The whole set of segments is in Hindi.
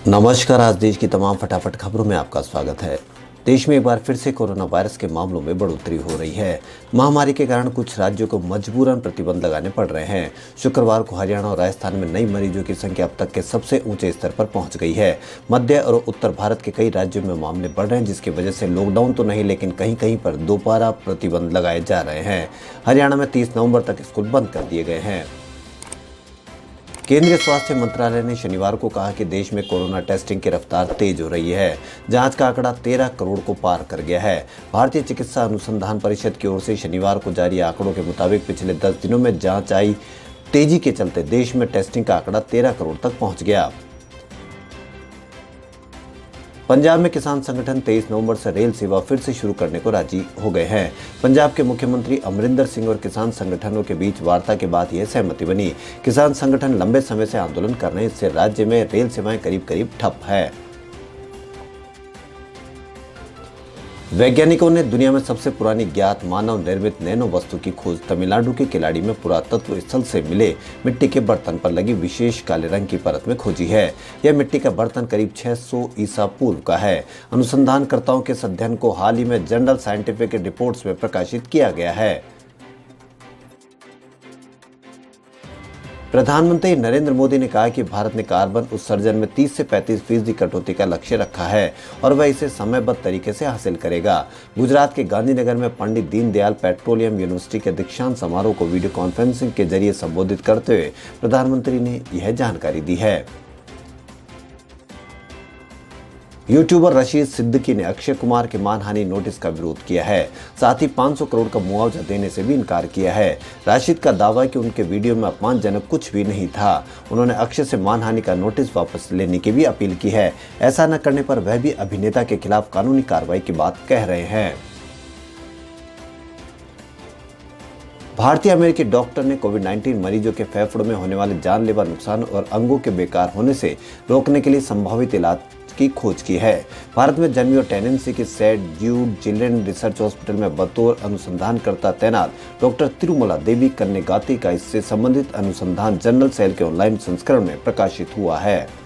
नमस्कार। आज देश की तमाम फटाफट खबरों में आपका स्वागत है। देश में एक बार फिर से कोरोना वायरस के मामलों में बढ़ोतरी हो रही है। महामारी के कारण कुछ राज्यों को मजबूरन प्रतिबंध लगाने पड़ रहे हैं। शुक्रवार को हरियाणा और राजस्थान में नई मरीजों की संख्या अब तक के सबसे ऊंचे स्तर पर पहुंच गई है। मध्य और उत्तर भारत के कई राज्यों में मामले बढ़ रहे हैं, जिसकी वजह से लॉकडाउन तो नहीं, लेकिन कहीं कहीं पर दोबारा प्रतिबंध लगाए जा रहे हैं। हरियाणा में 30 नवंबर तक स्कूल बंद कर दिए गए हैं। केंद्रीय स्वास्थ्य मंत्रालय ने शनिवार को कहा कि देश में कोरोना टेस्टिंग की रफ्तार तेज हो रही है। जांच का आंकड़ा 13 करोड़ को पार कर गया है। भारतीय चिकित्सा अनुसंधान परिषद की ओर से शनिवार को जारी आंकड़ों के मुताबिक पिछले 10 दिनों में जांच आई तेजी के चलते देश में टेस्टिंग का आंकड़ा 13 करोड़ तक पहुंच गया। पंजाब में किसान संगठन 23 नवंबर से रेल सेवा फिर से शुरू करने को राजी हो गए हैं। पंजाब के मुख्यमंत्री अमरिंदर सिंह और किसान संगठनों के बीच वार्ता के बाद यह सहमति बनी। किसान संगठन लंबे समय से आंदोलन कर रहे हैं, इससे राज्य में रेल सेवाएं करीब करीब ठप है। वैज्ञानिकों ने दुनिया में सबसे पुरानी ज्ञात मानव निर्मित नैनो वस्तु की खोज तमिलनाडु के किलाड़ी में पुरातत्व स्थल से मिले मिट्टी के बर्तन पर लगी विशेष काले रंग की परत में खोजी है। यह मिट्टी का बर्तन करीब 600 ईसा पूर्व का है। अनुसंधानकर्ताओं के इस अध्ययन को हाल ही में जर्नल साइंटिफिक रिपोर्ट्स में प्रकाशित किया गया है। प्रधानमंत्री नरेंद्र मोदी ने कहा कि भारत ने कार्बन उत्सर्जन में 30 से 35% कटौती का लक्ष्य रखा है और वह इसे समयबद्ध तरीके से हासिल करेगा। गुजरात के गांधीनगर में पंडित दीनदयाल पेट्रोलियम यूनिवर्सिटी के दीक्षांत समारोह को वीडियो कॉन्फ्रेंसिंग के जरिए संबोधित करते हुए प्रधानमंत्री ने यह जानकारी दी है। यूट्यूबर रशीद सिद्दीकी ने अक्षय कुमार के मानहानि नोटिस का विरोध किया है। साथ ही 500 करोड़ का मुआवजा देने से भी इनकार किया है। राशिद का दावा है कि उनके वीडियो में अपमानजनक कुछ भी नहीं था। उन्होंने अक्षय से मानहानि का नोटिस वापस लेने की भी अपील की है। ऐसा न करने पर वह भी अभिनेता के खिलाफ कानूनी कार्रवाई की बात कह रहे हैं। भारतीय अमेरिकी डॉक्टर ने कोविड-19 मरीजों के फेफड़ों में होने वाले जानलेवा नुकसान और अंगों के बेकार होने से रोकने के लिए संभावित इलाज की खोज की है। भारत में जन्मी और टेनेंसी के Saint Jude Children Research Hospital में बतौर अनुसंधानकर्ता तैनात डॉक्टर तिरुमला देवी कन्नेगाती का इससे संबंधित अनुसंधान जर्नल सेल के ऑनलाइन संस्करण में प्रकाशित हुआ है।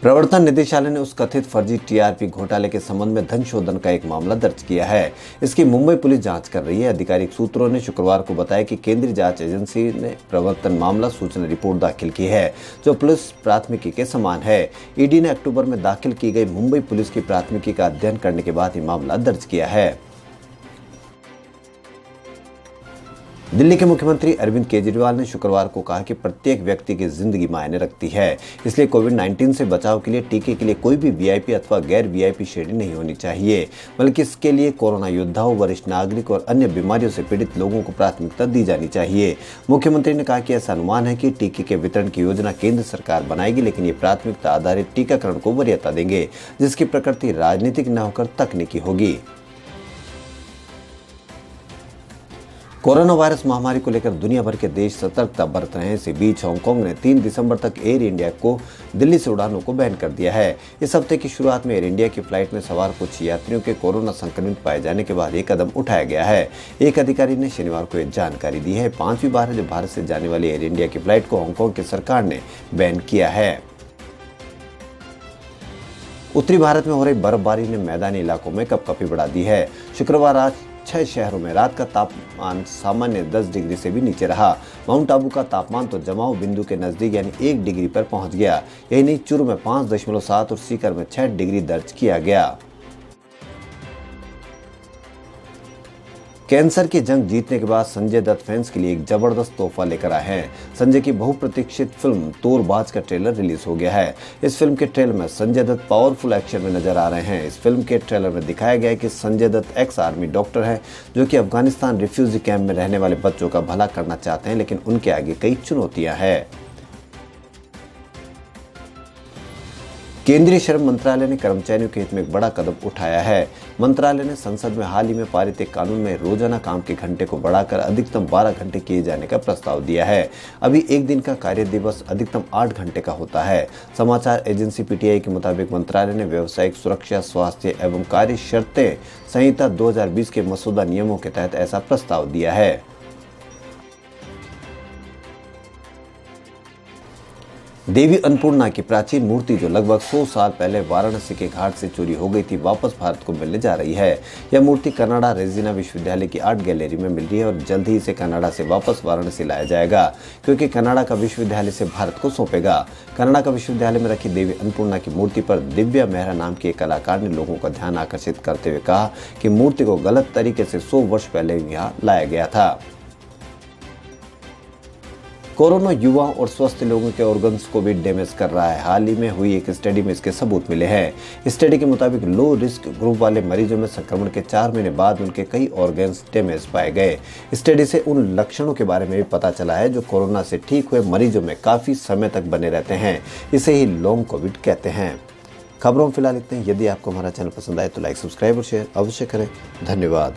प्रवर्तन निदेशालय ने उस कथित फर्जी टीआरपी घोटाले के संबंध में धन शोधन का एक मामला दर्ज किया है। इसकी मुंबई पुलिस जांच कर रही है। आधिकारिक सूत्रों ने शुक्रवार को बताया कि केंद्रीय जांच एजेंसी ने प्रवर्तन मामला सूचना रिपोर्ट दाखिल की है, जो पुलिस प्राथमिकी के समान है। ईडी ने अक्टूबर में दाखिल की गई मुंबई पुलिस की प्राथमिकी का अध्ययन करने के बाद ये मामला दर्ज किया है। दिल्ली के मुख्यमंत्री अरविंद केजरीवाल ने शुक्रवार को कहा कि प्रत्येक व्यक्ति की जिंदगी मायने रखती है, इसलिए कोविड-19 से बचाव के लिए टीके के लिए कोई भी वीआईपी अथवा गैर वीआईपी श्रेणी नहीं होनी चाहिए, बल्कि इसके लिए कोरोना योद्धाओं, वरिष्ठ नागरिक और अन्य बीमारियों से पीड़ित लोगों को प्राथमिकता दी जानी चाहिए। मुख्यमंत्री ने कहा कि ऐसा अनुमान है कि टीके के वितरण की योजना केंद्र सरकार बनाएगी, लेकिन ये प्राथमिकता आधारित टीकाकरण को वरीयता देंगे, जिसकी प्रकृति राजनीतिक न होकर तकनीकी होगी। कोरोना वायरस महामारी को लेकर दुनिया भर के देश सतर्कता बरत रहे हैं। इसी बीच हांगकांग ने 3 दिसंबर तक एयर इंडिया को दिल्ली से उड़ानों को बैन कर दिया है। इस हफ्ते की शुरुआत में एयर इंडिया की फ्लाइट में सवार कुछ यात्रियों के कोरोना संक्रमित पाए जाने के बाद एक कदम उठाया गया है। एक अधिकारी ने शनिवार को यह जानकारी दी है। 5वीं बार है जब भारत से जाने वाली एयर इंडिया की फ्लाइट को हांगकांग की सरकार ने बैन किया है। उत्तरी भारत में हो रही बर्फबारी ने मैदानी इलाकों में कपकपी बढ़ा दी है। शुक्रवार रात 6 शहरों में रात का तापमान सामान्य 10 डिग्री से भी नीचे रहा। माउंट आबू का तापमान तो जमाव बिंदु के नजदीक यानी 1 डिग्री पर पहुंच गया। यही नहीं, चूरू में 5.7 और सीकर में 6 डिग्री दर्ज किया गया। कैंसर की जंग जीतने के बाद संजय दत्त फैंस के लिए एक जबरदस्त तोहफा लेकर आए हैं। संजय की बहुप्रतीक्षित फिल्म तोरबाज का ट्रेलर रिलीज हो गया है। इस फिल्म के ट्रेलर में संजय दत्त पावरफुल एक्शन में नजर आ रहे हैं। इस फिल्म के ट्रेलर में दिखाया गया है कि Sanjay Dutt ex army doctor है, जो कि अफगानिस्तान रिफ्यूजी कैंप में रहने वाले बच्चों का भला करना चाहते हैं, लेकिन उनके आगे कई चुनौतियां हैं। केंद्रीय श्रम मंत्रालय ने कर्मचारियों के हित में एक बड़ा कदम उठाया है। मंत्रालय ने संसद में हाल ही में पारित एक कानून में रोजाना काम के घंटे को बढ़ाकर अधिकतम 12 घंटे किए जाने का प्रस्ताव दिया है। अभी एक दिन का कार्य दिवस अधिकतम 8 घंटे का होता है। समाचार एजेंसी पीटीआई के मुताबिक मंत्रालय ने व्यावसायिक सुरक्षा, स्वास्थ्य एवं कार्य शर्तें संहिता 2020 के मसौदा नियमों के तहत ऐसा प्रस्ताव दिया है। देवी अन्नपूर्णा की प्राचीन मूर्ति जो लगभग 100 साल पहले वाराणसी के घाट से चोरी हो गई थी, वापस भारत को मिलने जा रही है। यह मूर्ति कनाडा रेजिना विश्वविद्यालय की आर्ट गैलरी में मिल रही है और जल्द ही इसे कनाडा से वापस वाराणसी लाया जाएगा, क्योंकि कनाडा का विश्वविद्यालय से भारत को सौंपेगा। कनाडा का विश्वविद्यालय में रखी देवी अन्नपूर्णा की मूर्ति पर दिव्या मेहरा नाम के एक कलाकार ने लोगों का ध्यान आकर्षित करते हुए कहा कि मूर्ति को गलत तरीके से 100 वर्ष पहले यहाँ लाया गया था। कोरोना युवाओं और स्वस्थ लोगों के ऑर्गन्स को भी डैमेज कर रहा है। हाल ही में हुई एक स्टडी में इसके सबूत मिले हैं। स्टडी के मुताबिक लो रिस्क ग्रुप वाले मरीजों में संक्रमण के 4 महीने बाद उनके कई ऑर्गन्स डैमेज पाए गए। स्टडी से उन लक्षणों के बारे में भी पता चला है जो कोरोना से ठीक हुए मरीजों में काफी समय तक बने रहते हैं। इसे ही लॉन्ग कोविड कहते हैं। खबरों में फिलहाल इतने। यदि आपको हमारा चैनल पसंद आए तो लाइक, सब्सक्राइब और शेयर अवश्य करें। धन्यवाद।